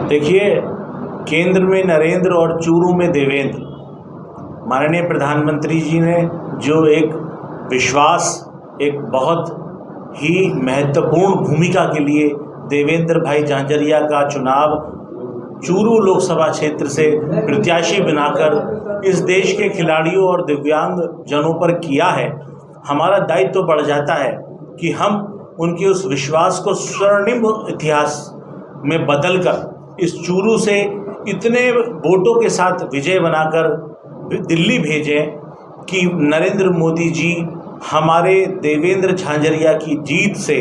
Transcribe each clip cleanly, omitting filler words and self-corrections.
देखिए, केंद्र में नरेंद्र और चूरू में देवेंद्र, माननीय प्रधानमंत्री जी ने जो एक विश्वास, एक बहुत ही महत्वपूर्ण भूमिका के लिए देवेंद्र भाई झांझरिया का चुनाव चूरू लोकसभा क्षेत्र से प्रत्याशी बनाकर इस देश के खिलाड़ियों और दिव्यांग जनों पर किया है, हमारा दायित्व तो बढ़ जाता है कि हम उनके उस विश्वास को स्वर्णिम इतिहास में बदलकर इस चूरू से इतने वोटों के साथ विजय बनाकर दिल्ली भेजें कि नरेंद्र मोदी जी हमारे देवेंद्र झांझरिया की जीत से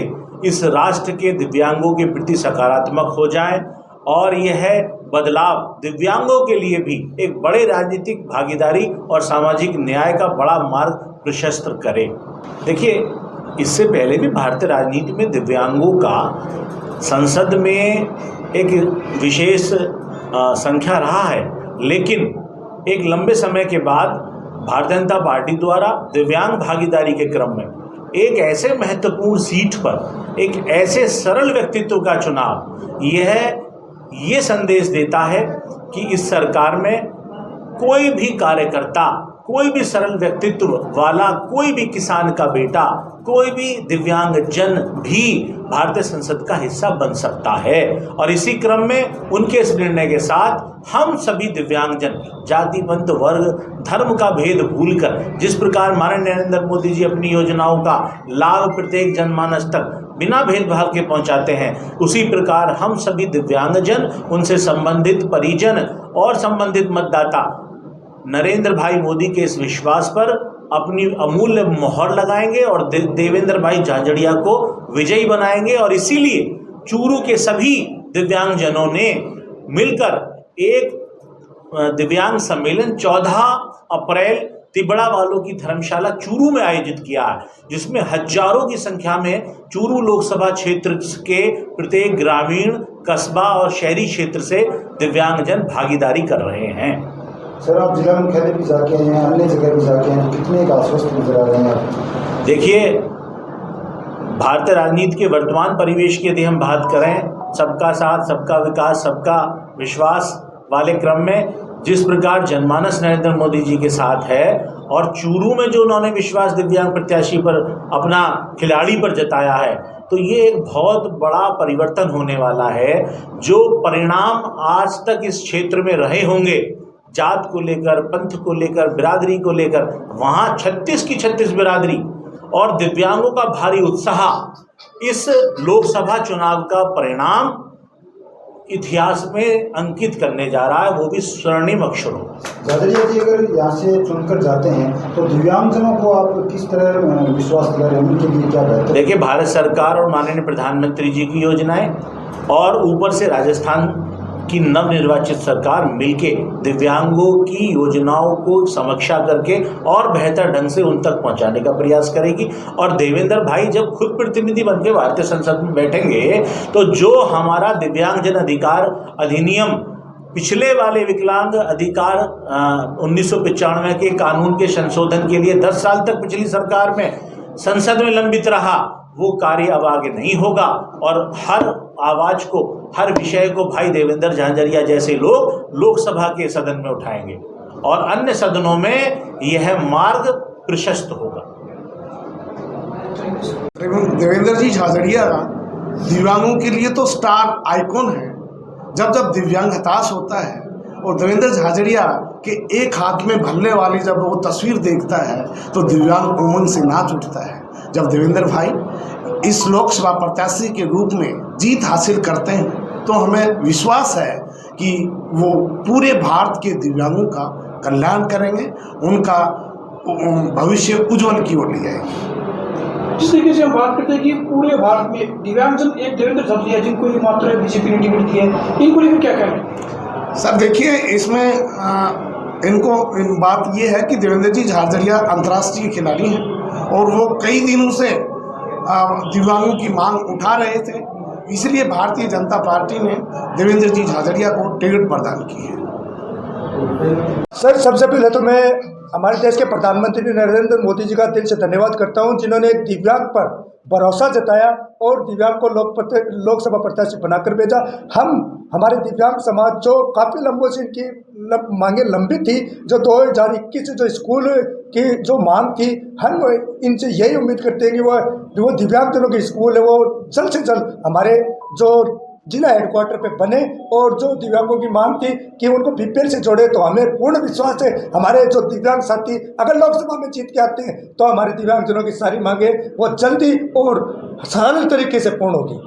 इस राष्ट्र के दिव्यांगों के प्रति सकारात्मक हो जाएं और यह बदलाव दिव्यांगों के लिए भी एक बड़े राजनीतिक भागीदारी और सामाजिक न्याय का बड़ा मार्ग प्रशस्त करे। देखिए, इससे पहले भी भारतीय राजनीति में दिव्यांगों का संसद में एक विशेष संख्या रहा है, लेकिन एक लंबे समय के बाद भारतीय जनता पार्टी द्वारा दिव्यांग भागीदारी के क्रम में एक ऐसे महत्वपूर्ण सीट पर एक ऐसे सरल व्यक्तित्व का चुनाव ये संदेश देता है कि इस सरकार में कोई भी कार्यकर्ता, कोई भी सरल व्यक्तित्व वाला, कोई भी किसान का बेटा, कोई भी दिव्यांग जन भी भारतीय संसद का हिस्सा बन सकता है। और इसी क्रम में उनके इस निर्णय के साथ हम सभी दिव्यांगजन जाति, पंथ, वर्ग, धर्म का भेद भूलकर जिस प्रकार माननीय नरेंद्र मोदी जी अपनी योजनाओं का लाभ प्रत्येक जनमानस तक बिना भेदभाव के पहुंचाते हैं, उसी प्रकार हम सभी दिव्यांगजन, उनसे संबंधित परिजन और संबंधित मतदाता नरेंद्र भाई मोदी के इस विश्वास पर अपनी अमूल्य मोहर लगाएंगे और देवेंद्र भाई झांझरिया को विजयी बनाएंगे। और इसीलिए चूरू के सभी दिव्यांगजनों ने मिलकर एक दिव्यांग सम्मेलन 14 अप्रैल तिबड़ा वालों की धर्मशाला चूरू में आयोजित किया है, जिसमें हजारों की संख्या में चूरू लोकसभा क्षेत्र के प्रत्येक ग्रामीण, कस्बा और शहरी क्षेत्र से दिव्यांगजन भागीदारी कर रहे हैं। सर, आप जिला मुख्यालय भी जाके हैं, अन्य जगह भी जाके हैं, कितने का आश्वस्त नजर आ रहे हैं आप? देखिए, भारतीय राजनीति के वर्तमान परिवेश की यदि हम बात करें, सबका साथ, सबका विकास, सबका विश्वास वाले क्रम में जिस प्रकार जनमानस नरेंद्र मोदी जी के साथ है और चूरू में जो उन्होंने विश्वास दिव्यांग प्रत्याशी पर, अपना खिलाड़ी पर जताया है, तो ये एक बहुत बड़ा परिवर्तन होने वाला है। जो परिणाम आज तक इस क्षेत्र में रहे होंगे, जात को लेकर, पंथ को लेकर, बिरादरी को लेकर, वहाँ 36 की 36 बिरादरी और दिव्यांगों का भारी उत्साह इस लोकसभा चुनाव का परिणाम इतिहास में अंकित करने जा रहा है, वो भी स्वर्णिम अक्षरों। झाझरिया जी अगर यहाँ से चुनकर जाते हैं तो दिव्यांगजनों को आप किस तरह विश्वास दिला रहे हैं, उनके लिए क्या बेहतर? देखिए, भारत सरकार और माननीय प्रधानमंत्री जी की योजनाएं और ऊपर से राजस्थान की नवनिर्वाचित सरकार मिलके दिव्यांगों की योजनाओं को समीक्षा करके और बेहतर ढंग से उन तक पहुंचाने का प्रयास करेगी। और देवेंद्र भाई जब खुद प्रतिनिधि बनके भारतीय संसद में बैठेंगे तो जो हमारा दिव्यांगजन अधिकार अधिनियम, पिछले वाले विकलांग अधिकार 1995 के कानून के संशोधन के लिए 10 साल तक पिछली सरकार में संसद में लंबित रहा, वो कार्य अब आगे नहीं होगा और हर आवाज को, हर विषय को भाई देवेंद्र झांझरिया जैसे लोग लोकसभा के सदन में उठाएंगे और अन्य सदनों में यह मार्ग प्रशस्त होगा। देवेंद्र जी झांझरिया दिव्यांगों के लिए तो स्टार आइकॉन है। जब जब दिव्यांग हताश होता है और देवेंद्र झांझरिया के एक हाथ में भल्ले वाली जब वो तस्वीर देखता है तो दिव्यांग उमंग से नाच उठता है। जब देवेंद्र भाई इस लोकसभा प्रत्याशी के रूप में जीत हासिल करते हैं तो हमें विश्वास है कि वो पूरे भारत के दिव्यांगों का कल्याण करेंगे, उनका भविष्य उज्जवल की ओर ले जाएंगे। जिस तरीके से हम बात करते हैं कि पूरे भारत में दिव्यांगजन एक देवेंद्र झांझरिया जिनको ये मात्र बीजेपी ने टिकट दी है, इनको लेकर क्या कहें? सर देखिए, इसमें इन बात ये है कि देवेंद्र जी झांझरिया अंतर्राष्ट्रीय खिलाड़ी हैं और वो कई दिनों से दिव्यांगों की मांग उठा रहे थे, इसलिए भारतीय जनता पार्टी ने देवेंद्र जी झांझरिया को टिकट प्रदान की है। सर, सबसे पहले तो मैं हमारे देश के प्रधानमंत्री नरेंद्र मोदी जी का दिल से धन्यवाद करता हूं, जिन्होंने एक दिव्यांग पर भरोसा जताया और दिव्यांग को लोकसभा प्रत्याशी बनाकर भेजा। हमारे दिव्यांग समाज जो काफ़ी लंबों से इनकी मांगे लंबी थी, जो 2021 से जो स्कूल की जो मांग थी, हम इनसे यही उम्मीद करते हैं कि वो दिव्यांगजनों के स्कूल है वो जल्द से जल्द हमारे जो जिला हेडक्वार्टर पे बने, और जो दिव्यांगों की मांग थी कि उनको बीपीएल से जोड़े, तो हमें पूर्ण विश्वास है हमारे जो दिव्यांग साथी अगर लोकसभा में जीत के आते हैं तो हमारे दिव्यांगजनों की सारी मांगे वो जल्दी और सरल तरीके से पूर्ण होगी।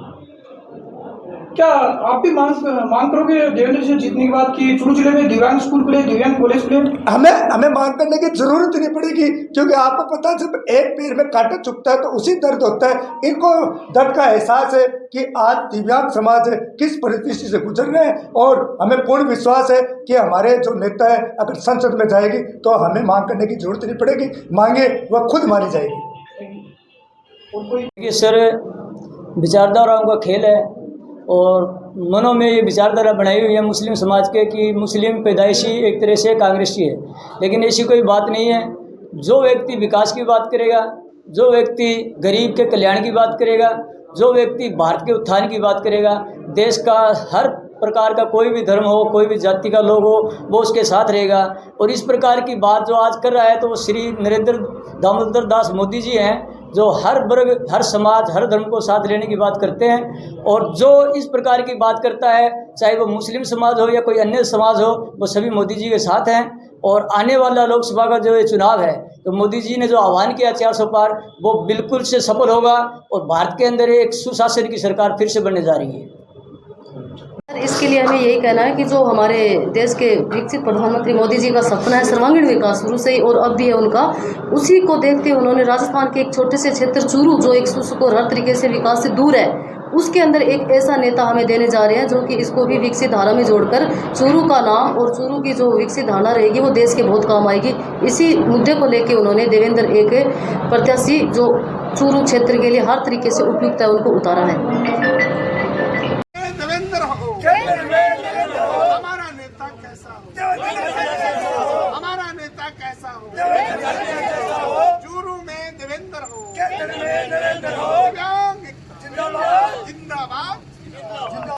क्या आप भी मांग करोगे देवेंद्र से जीतने के बाद कि चूरू जिले में दिव्यांग स्कूल खुले, दिव्यांग कॉलेज खुले? हमें मांग करने की जरूरत ही नहीं पड़ेगी, क्योंकि आपको पता है जब एक पैर में कांटा चुभता है तो उसी दर्द होता है। इनको दर्द का एहसास है कि आज दिव्यांग समाज किस परिस्थिति से गुजर रहे हैं, और हमें पूर्ण विश्वास है कि हमारे जो नेता है अगर संसद में जाएगी तो हमें मांग करने की जरूरत नहीं पड़ेगी, मांगे वह खुद मानी जाएगी। सर, विचारधाराओं का खेल है और मनों में ये विचारधारा बनाई हुई है मुस्लिम समाज के कि मुस्लिम पैदाइशी एक तरह से कांग्रेसी है, लेकिन ऐसी कोई बात नहीं है। जो व्यक्ति विकास की बात करेगा, जो व्यक्ति गरीब के कल्याण की बात करेगा, जो व्यक्ति भारत के उत्थान की बात करेगा, देश का हर प्रकार का कोई भी धर्म हो, कोई भी जाति का लोग हो, वो उसके साथ रहेगा। और इस प्रकार की बात जो आज कर रहा है तो वो श्री नरेंद्र दामोदर दास मोदी जी हैं, जो हर वर्ग, हर समाज, हर धर्म को साथ लेने की बात करते हैं। और जो इस प्रकार की बात करता है, चाहे वो मुस्लिम समाज हो या कोई अन्य समाज हो, वो सभी मोदी जी के साथ हैं। और आने वाला लोकसभा का जो ये चुनाव है, तो मोदी जी ने जो आह्वान किया 400 पार, वो बिल्कुल से सफल होगा और भारत के अंदर एक सुशासन की सरकार फिर से बनने जा रही है। इसके लिए हमें यही कहना है कि जो हमारे देश के विकसित प्रधानमंत्री मोदी जी का सपना है सर्वांगीण विकास, शुरू से ही और अब भी है उनका, उसी को देखते उन्होंने राजस्थान के एक छोटे से क्षेत्र चूरू, जो एक सुख और हर तरीके से विकास से दूर है, उसके अंदर एक ऐसा नेता हमें देने जा रहे हैं जो कि इसको भी विकसित धारा में जोड़कर चूरू का नाम और चूरू की जो विकसित धारणा रहेगी वो देश के बहुत काम आएगी। इसी मुद्दे को लेके उन्होंने देवेंद्र एक प्रत्याशी जो चूरू क्षेत्र के लिए हर तरीके से उपयुक्त है उनको उतारा है।